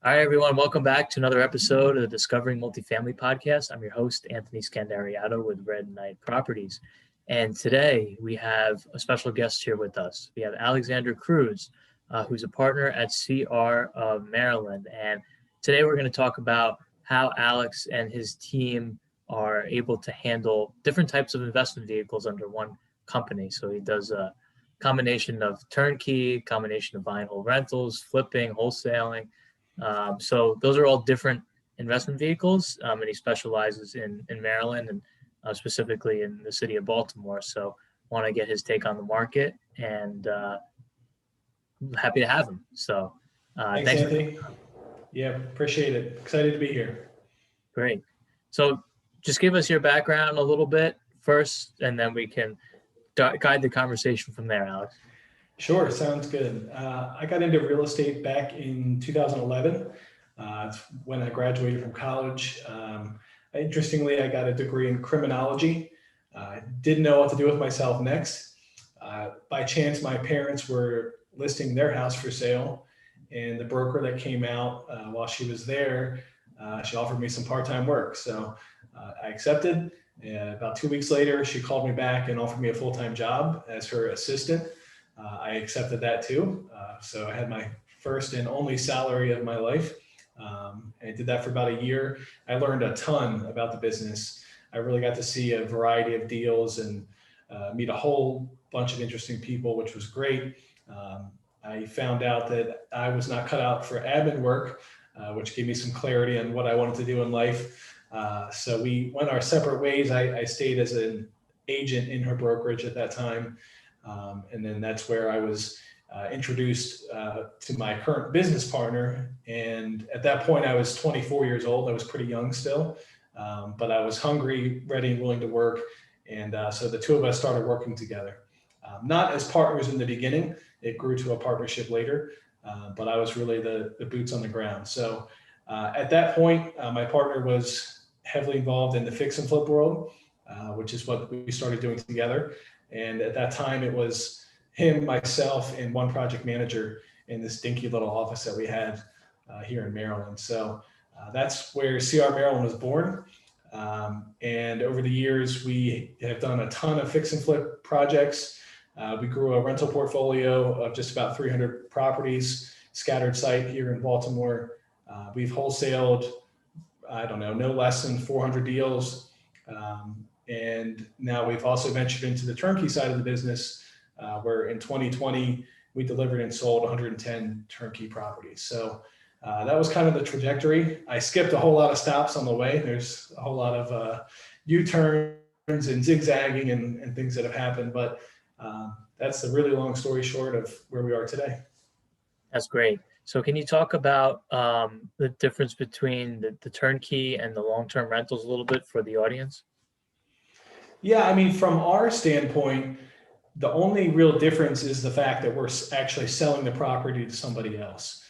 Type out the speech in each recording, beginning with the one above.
All right, everyone. Welcome back to another episode of the Discovering Multifamily podcast. I'm your host, Anthony Scandariato with Red Knight Properties. And today we have a special guest here with us. We have Alexander Cruz, who's a partner at CR of Maryland. And today we're going to talk about how Alex and his team are able to handle different types of investment vehicles under one company. So he does a combination of turnkey, combination of buy and hold rentals, flipping, wholesaling. So those are all different investment vehicles, and he specializes in Maryland and specifically in the city of Baltimore. So want to get his take on the market, and happy to have him. So thanks Anthony. Yeah, appreciate it. Excited to be here. Great. So just give us your background a little bit first, and then we can guide the conversation from there, Alex. Sure, sounds good. I got into real estate back in 2011. It's when I graduated from college. Interestingly, I got a degree in criminology. Didn't know what to do with myself next. By chance, my parents were listing their house for sale, and the broker that came out while she was there, she offered me some part-time work. So I accepted. About 2 weeks later, she called me back and offered me a full-time job as her assistant. I accepted that too. So I had my first and only salary of my life. I did that for about a year. I learned a ton about the business. I really got to see a variety of deals and meet a whole bunch of interesting people, which was great. I found out that I was not cut out for admin work, which gave me some clarity on what I wanted to do in life. So we went our separate ways. I stayed as an agent in her brokerage at that time. And then that's where I was introduced to my current business partner. And at that point, I was 24 years old. I was pretty young still, but I was hungry, ready, and willing to work. And so the two of us started working together. Not as partners in the beginning. It grew to a partnership later, but I was really the boots on the ground. So at that point, my partner was heavily involved in the fix and flip world, which is what we started doing together. And at that time, it was him, myself, and one project manager in this dinky little office that we had here in Maryland. So that's where CR Maryland was born. And over the years, we have done a ton of fix and flip projects. We grew a rental portfolio of just about 300 properties, scattered site here in Baltimore. We've wholesaled, no less than 400 deals. And now we've also ventured into the turnkey side of the business, where in 2020, we delivered and sold 110 turnkey properties. So that was kind of the trajectory. I skipped a whole lot of stops on the way. There's a whole lot of U-turns and zigzagging and things that have happened. But that's the really long story short of where we are today. That's great. So can you talk about the difference between the turnkey and the long-term rentals a little bit for the audience? Yeah, I mean, from our standpoint, the only real difference is the fact that we're actually selling the property to somebody else.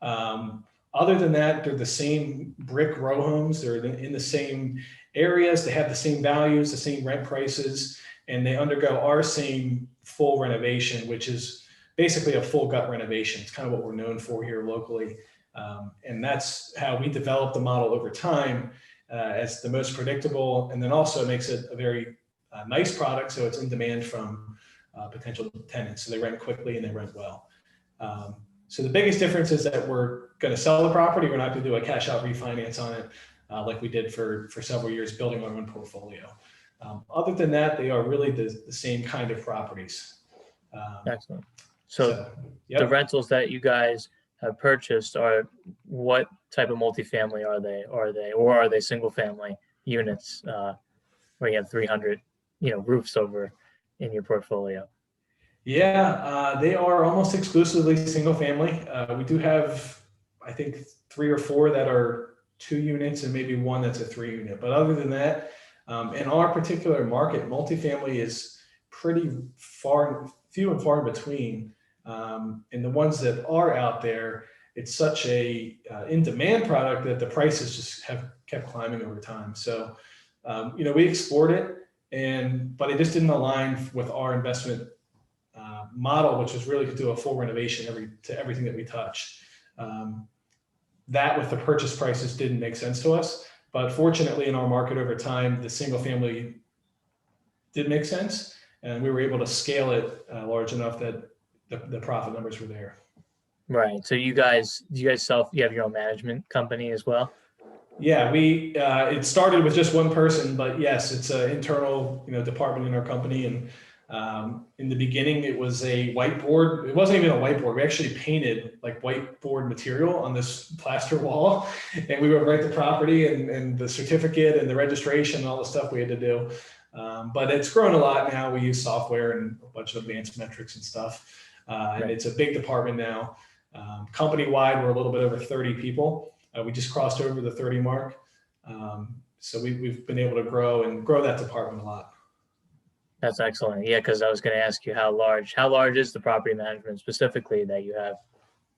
Other than that, they're the same brick row homes. They're in the same areas. They have the same values, the same rent prices, and they undergo our same full renovation, which is basically a full gut renovation. It's kind of what we're known for here locally. And that's how we develop the model over time as the most predictable. And then also it makes it a very nice product. So it's in demand from potential tenants. So they rent quickly and they rent well. So the biggest difference is that we're going to sell the property. We're not going to do a cash out refinance on it like we did for several years building our own portfolio. Other than that, they are really the same kind of properties. Excellent. So yep. The rentals that you guys have purchased are what type of multifamily are they? Or are they single family units where you have 300, roofs over in your portfolio? Yeah, they are almost exclusively single family. We do have, I think, 3 or 4 that are 2 units and maybe 1 that's a 3 unit. But other than that, in our particular market, multifamily is pretty few and far in between. And the ones that are out there, it's such a in-demand product that the prices just have kept climbing over time. So, we explored it, but it just didn't align with our investment model, which was really to do a full renovation to everything that we touch. that with the purchase prices didn't make sense to us. But fortunately, in our market over time, the single family did make sense, and we were able to scale it large enough that the profit numbers were there. Right. So you have your own management company as well? Yeah, it started with just one person, but yes, it's an internal department in our company. And in the beginning, it was a whiteboard. It wasn't even a whiteboard. We actually painted like whiteboard material on this plaster wall, and we would write the property and the certificate and the registration and all the stuff we had to do. But it's grown a lot now. We use software and a bunch of advanced metrics and stuff. And it's a big department now. Company-wide, we're a little bit over 30 people. We just crossed over the 30 mark. So we've been able to grow that department a lot. That's excellent. Yeah, because I was going to ask you how large is the property management specifically that you have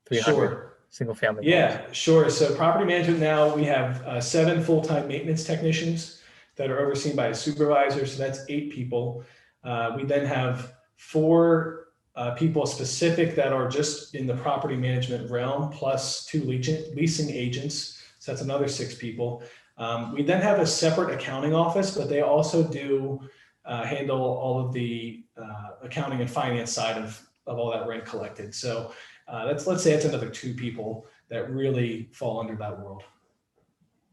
300 Sure. single family homes? Yeah, sure. So property management now, we have 7 full-time maintenance technicians that are overseen by a supervisor. So that's 8 people. We then have 4 people specific that are just in the property management realm, plus 2 leasing agents. So that's another 6 people. We then have a separate accounting office, but they also do handle all of the accounting and finance side of all that rent collected. So let's say it's another 2 people that really fall under that world.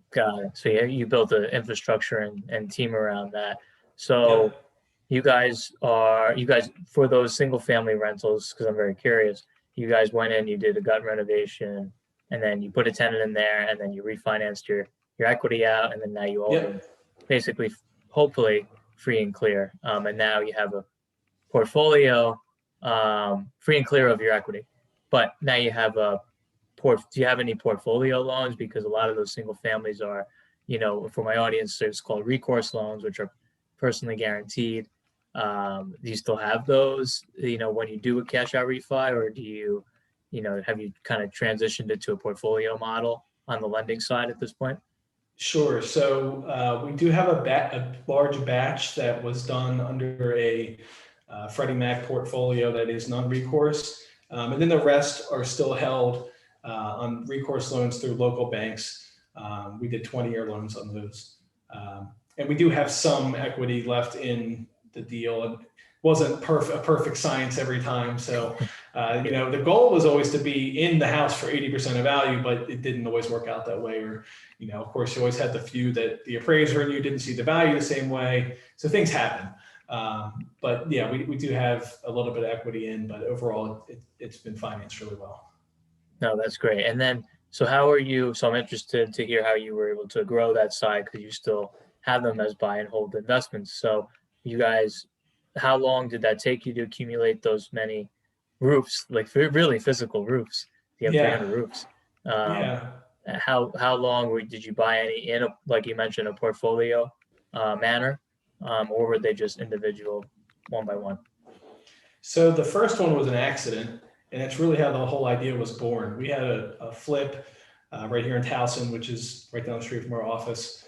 Got it. So yeah, you built the infrastructure and team around that. So Yep. you guys for those single family rentals, because I'm very curious, you guys went in, you did a gut renovation, and then you put a tenant in there, and then you refinanced your equity out, and then now you own them basically, hopefully free and clear. And now you have a portfolio free and clear of your equity. But now you have do you have any portfolio loans? Because a lot of those single families are, for my audience, it's called recourse loans, which are personally guaranteed. Do you still have those, when you do a cash out refi, or do you, have you kind of transitioned it to a portfolio model on the lending side at this point? Sure. So we do have a large batch that was done under a Freddie Mac portfolio that is non-recourse. And then the rest are still held on recourse loans through local banks. We did 20-year loans on those. And we do have some equity left in the deal. It wasn't a perfect science every time. So, the goal was always to be in the house for 80% of value, but it didn't always work out that way. Or, of course, you always had the few that the appraiser and you didn't see the value the same way. So things happen. But yeah, we do have a little bit of equity in, but overall it's been financed really well. No, that's great. And then, so I'm interested to hear how you were able to grow that side, because you still have them as buy and hold investments. So you guys, how long did that take you to accumulate those many roofs, like really physical roofs? You have 300 roofs. How long did you buy any in, like you mentioned, a portfolio manner, or were they just individual one by one? So the first one was an accident, and that's really how the whole idea was born. We had a flip right here in Towson, which is right down the street from our office.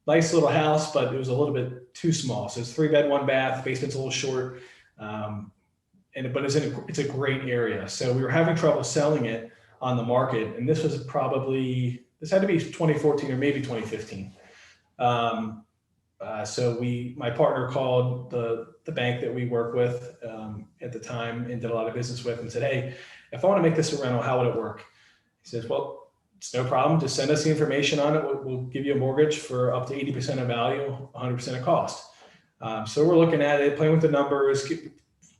Nice little house, but it was a little bit too small. So it's 3-bed, 1-bath, basement's a little short, but it's a great area. So we were having trouble selling it on the market, and this had to be 2014 or maybe 2015. So my partner called the bank that we work with at the time and did a lot of business with, and said, "Hey, if I want to make this a rental, how would it work?" He says, "Well, it's no problem. Just send us the information on it. We'll give you a mortgage for up to 80% of value, 100% of cost." So we're looking at it, playing with the numbers,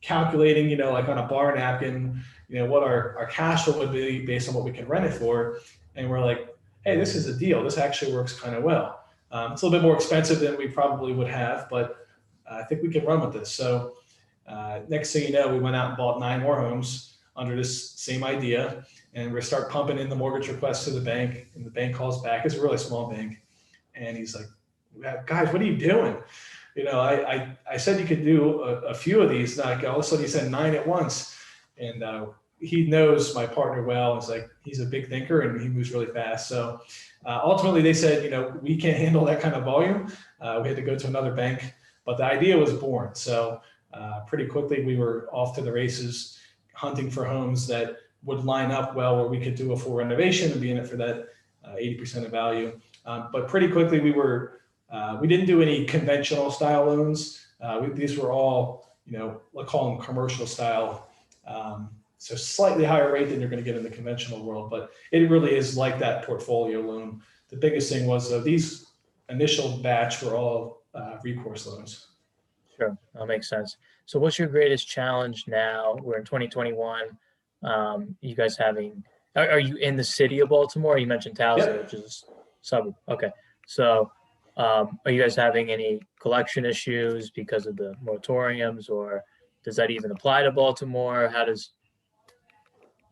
calculating, like on a bar napkin, what our cash flow would be based on what we can rent it for. And we're like, "Hey, this is a deal. This actually works kind of well." It's a little bit more expensive than we probably would have, but I think we can run with this. So next thing you know, we went out and bought 9 more homes under this same idea. And we start pumping in the mortgage request to the bank, and the bank calls back. It's a really small bank. And he's like, "Guys, what are you doing? I said you could do a few of these." Like, all of a sudden he said 9 at once. And he knows my partner well. It's like, he's a big thinker and he moves really fast. So ultimately they said, we can't handle that kind of volume. We had to go to another bank, but the idea was born. So pretty quickly we were off to the races, hunting for homes that would line up well where we could do a full renovation and be in it for that 80% of value. But pretty quickly we didn't do any conventional style loans. These were all, let's call them commercial style. So slightly higher rate than you're going to get in the conventional world, but it really is like that portfolio loan. The biggest thing was these initial batch were all recourse loans. Sure, that makes sense. So what's your greatest challenge now? We're in 2021. You guys are you in the city of Baltimore? You mentioned Towson, Yep. which is a suburb. Okay. So are you guys having any collection issues because of the moratoriums, or does that even apply to Baltimore?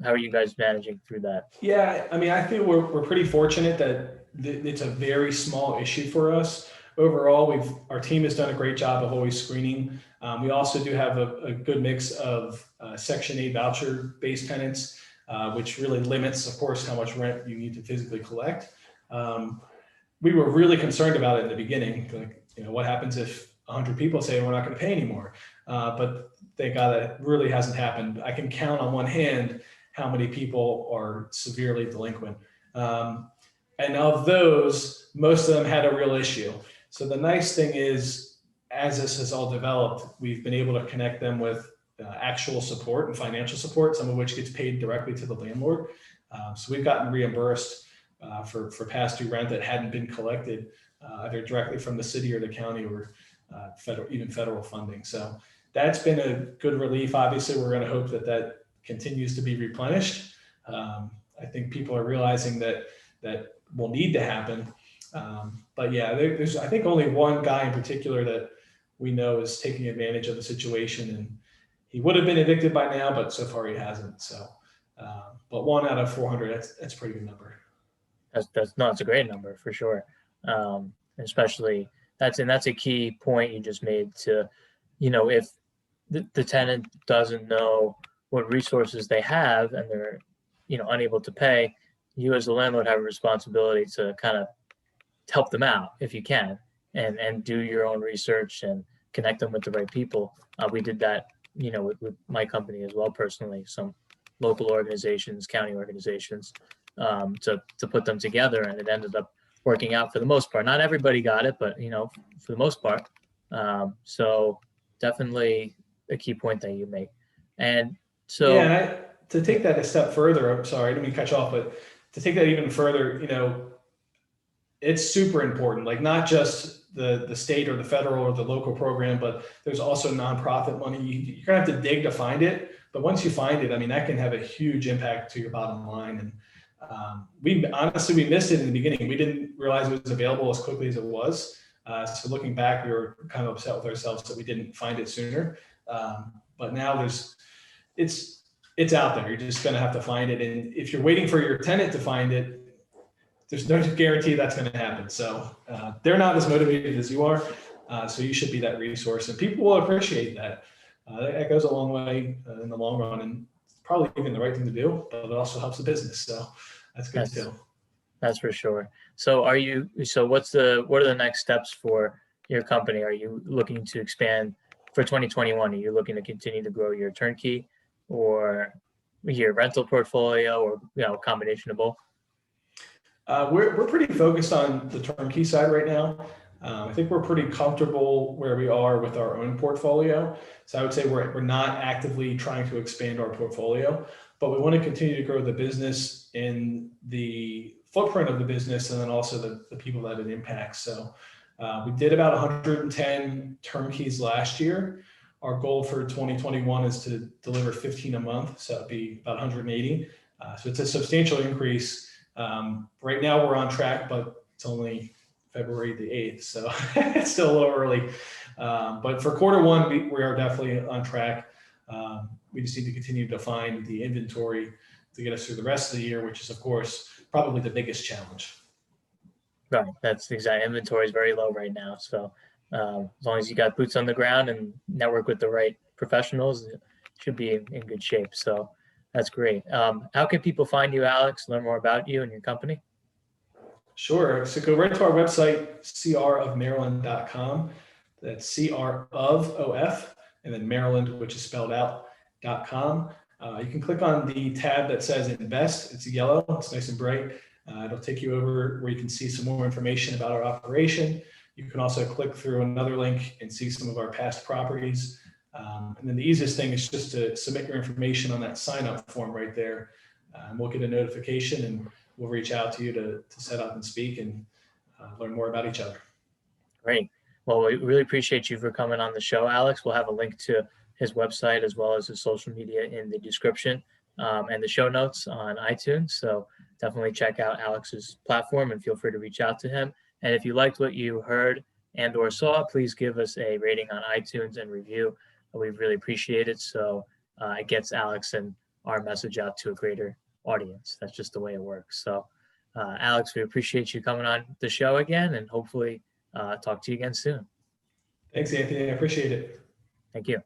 How are you guys managing through that? Yeah, I mean, I think we're pretty fortunate that it's a very small issue for us. Overall, our team has done a great job of always screening. We also do have a good mix of Section 8 voucher-based tenants, which really limits, of course, how much rent you need to physically collect. We were really concerned about it in the beginning. Like, what happens if 100 people say we're not going to pay anymore? But thank God that really hasn't happened. I can count on one hand how many people are severely delinquent. And of those, most of them had a real issue. So the nice thing is, as this has all developed, we've been able to connect them with actual support and financial support, some of which gets paid directly to the landlord. So we've gotten reimbursed for past due rent that hadn't been collected, either directly from the city or the county, or federal funding. So that's been a good relief. Obviously, we're going to hope that continues to be replenished. I think people are realizing that will need to happen. But yeah, there's I think only one guy in particular that we know is taking advantage of the situation, and he would have been evicted by now, but so far he hasn't. So, but 1 out of 400, that's a pretty good number. That's a great number for sure. Especially that's a key point you just made to, if the tenant doesn't know what resources they have and they're, unable to pay, you as the landlord have a responsibility to kind of help them out if you can, and do your own research and connect them with the right people. We did that, with my company as well, personally, some local organizations, county organizations, to put them together, and it ended up working out for the most part. Not everybody got it, but for the most part. So definitely a key point that you make. And so yeah, and to take that a step further, I'm sorry, I didn't mean to cut you off, but to take that even further, it's super important. Like, not just the state or the federal or the local program, but there's also nonprofit money. You're gonna have to dig to find it, but once you find it, I mean, that can have a huge impact to your bottom line. And we missed it in the beginning. We didn't realize it was available as quickly as it was. So looking back, we were kind of upset with ourselves that we didn't find it sooner. But now it's out there. You're just going to have to find it. And if you're waiting for your tenant to find it, there's no guarantee that's going to happen. So they're not as motivated as you are. So you should be that resource, and people will appreciate that. That goes a long way in the long run, and probably even the right thing to do, but it also helps the business. So that's good too. That's for sure. So what are the next steps for your company? Are you looking to expand for 2021? Are you looking to continue to grow your turnkey or your rental portfolio, or a combination of both? We're pretty focused on the turnkey side right now. I think we're pretty comfortable where we are with our own portfolio. So I would say we're not actively trying to expand our portfolio, but we want to continue to grow the business in the footprint of the business, and then also the people that it impacts. So we did about 110 turnkeys last year. Our goal for 2021 is to deliver 15 a month. So it'd be about 180. So it's a substantial increase. Right now we're on track, but it's only February the 8th. So it's still a little early. But for quarter one, we are definitely on track. We just need to continue to find the inventory to get us through the rest of the year, which is, of course, probably the biggest challenge. Right. That's exactly. Inventory is very low right now. So as long as you got boots on the ground and network with the right professionals, it should be in good shape. So that's great. How can people find you, Alex, learn more about you and your company? Sure. So go right to our website, crofmaryland.com. That's CR of OF, and then Maryland, which is spelled out, .com. You can click on the tab that says Invest. It's yellow. It's nice and bright. It'll take you over where you can see some more information about our operation. You can also click through another link and see some of our past properties. And then the easiest thing is just to submit your information on that sign-up form right there. We'll get a notification and we'll reach out to you to set up and speak and learn more about each other. Great. Well, we really appreciate you for coming on the show, Alex. We'll have a link to his website as well as his social media in the description and the show notes on iTunes. So definitely check out Alex's platform and feel free to reach out to him. And if you liked what you heard and or saw, please give us a rating on iTunes and review. We really appreciate it. So it gets Alex and our message out to a greater audience. That's just the way it works. So Alex, we appreciate you coming on the show again and hopefully talk to you again soon. Thanks, Anthony. I appreciate it. Thank you.